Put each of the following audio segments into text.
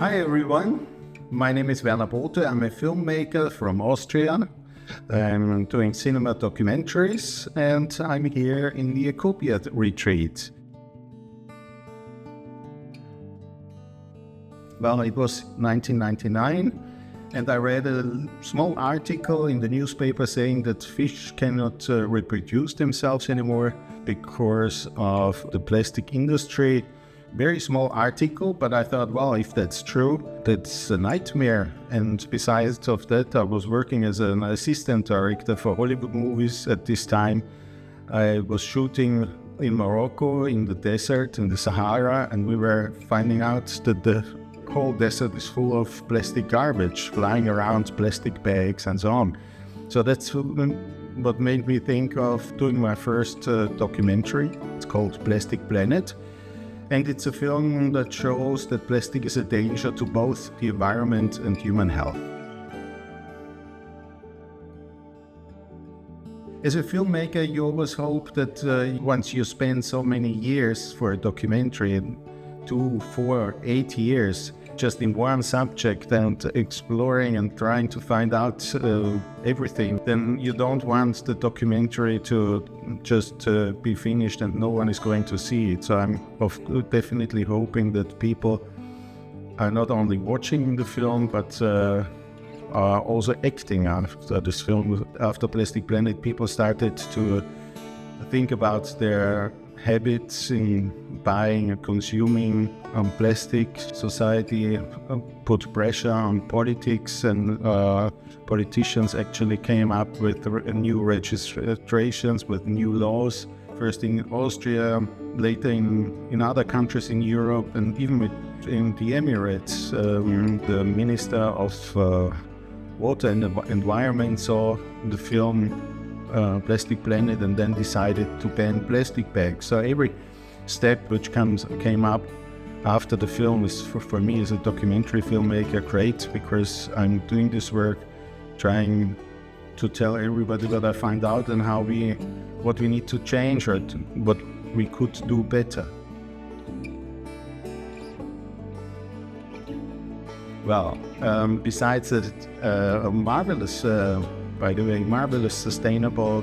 Hi everyone, my name is Werner Boote. I'm a filmmaker from Austria. I'm doing cinema documentaries and I'm here in the Ecopia retreat. Well, it was 1999 and I read a small article in the newspaper saying that fish cannot reproduce themselves anymore because of the plastic industry. Very small article, but I thought, well, if that's true, that's a nightmare. And besides of that, I was working as an assistant director for Hollywood movies at this time. I was shooting in Morocco, in the desert, in the Sahara, and we were finding out that the whole desert is full of plastic garbage, flying around, plastic bags and so on. So that's what made me think of doing my first documentary. It's called Plastic Planet. And it's a film that shows that plastic is a danger to both the environment and human health. As a filmmaker, you always hope that once you spend so many years for a documentary, 2, 4, 8 years, just in one subject and exploring and trying to find out everything, then you don't want the documentary to just be finished and no one is going to see it. So I'm definitely hoping that people are not only watching the film, but are also acting after this film. After Plastic Planet, people started to think about their habits in buying and consuming plastic. Society put pressure on politics, and politicians actually came up with new registrations, with new laws, first in Austria, later in other countries in Europe, and even in the Emirates. The Minister of Water and Environment saw the film Plastic Planet and then decided to ban plastic bags. So every step which came up after the film is for me as a documentary filmmaker great, because I'm doing this work trying to tell everybody what I find out and what we need to change or what we could do better. Well, besides that, marvelous, by the way, marvelous, sustainable,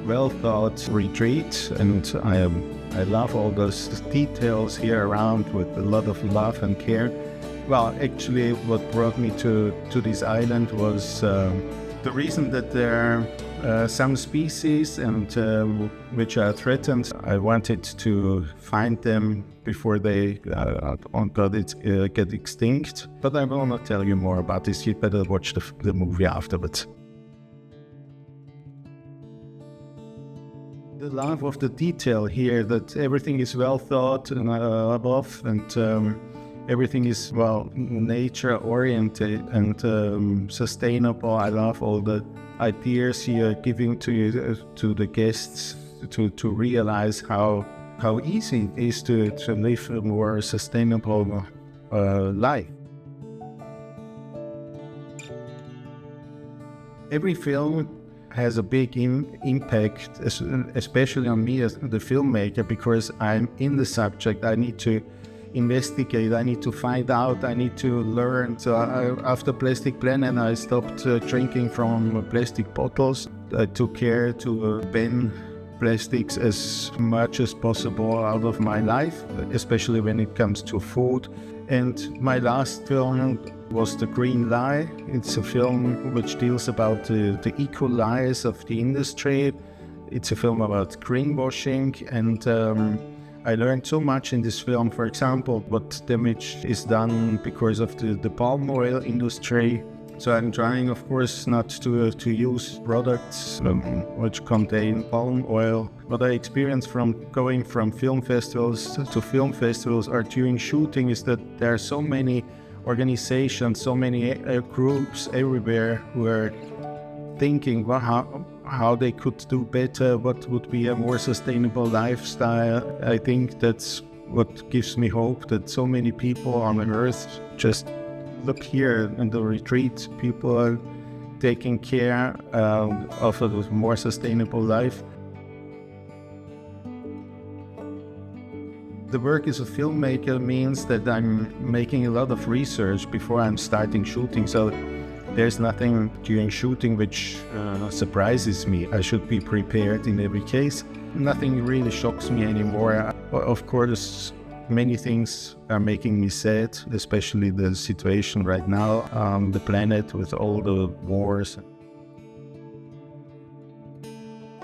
well-thought retreat, and I love all those details here around with a lot of love and care. Well, actually, what brought me to this island was the reason that there are some species and which are threatened. I wanted to find them before they get extinct, but I will not tell you more about this. You better watch the movie afterwards. The love of the detail here, that everything is well thought and above, and everything is, well, nature oriented and sustainable. I love all the ideas here giving to the guests to realize how easy it is to live a more sustainable life. Every film has a big impact, especially on me as the filmmaker, because I'm in the subject. I need to investigate, I need to find out, I need to learn. So after Plastic Planet, I stopped drinking from plastic bottles. I took care to ban plastics as much as possible out of my life, especially when it comes to food. And my last film was The Green Lie. It's a film which deals about the eco lies of the industry. It's a film about greenwashing, and I learned so much in this film. For example, what damage is done because of the palm oil industry. So I'm trying, of course, not to use products which contain palm oil. What I experienced from going from film festivals to film festivals or during shooting is that there are so many organizations, so many groups everywhere who are thinking, well, how they could do better, what would be a more sustainable lifestyle. I think that's what gives me hope, that so many people on earth just look here in the retreat. People are taking care of a more sustainable life. The work as a filmmaker means that I'm making a lot of research before I'm starting shooting. So there's nothing during shooting which surprises me. I should be prepared in every case. Nothing really shocks me anymore. Of course, many things are making me sad, especially the situation right now on the planet with all the wars.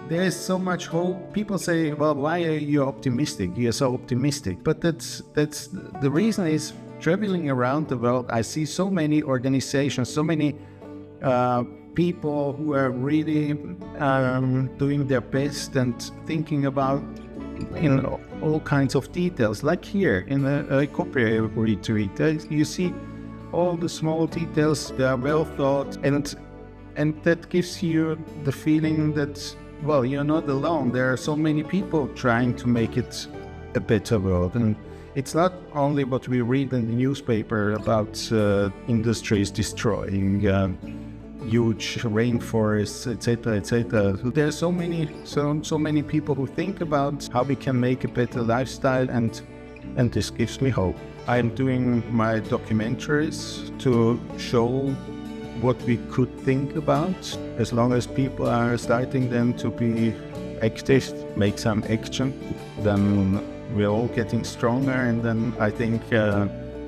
There is so much hope. People say, well, why are you optimistic? You're so optimistic. But that's the reason is, traveling around the world, I see so many organizations, so many people who are really doing their best and thinking about all kinds of details. Like here in the Ecopia retreat, you see all the small details. They are well thought, and that gives you the feeling that, well, you're not alone. There are so many people trying to make it a better world. And it's not only what we read in the newspaper about industries destroying huge rainforests, etc., etc. There are so many people who think about how we can make a better lifestyle, and this gives me hope. I'm doing my documentaries to show what we could think about. As long as people are starting then to be active, make some action, then we're all getting stronger, and then I think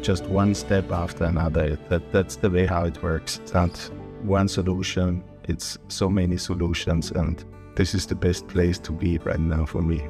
just one step after another. That's the way how it works. It's not one solution, it's so many solutions, and this is the best place to be right now for me.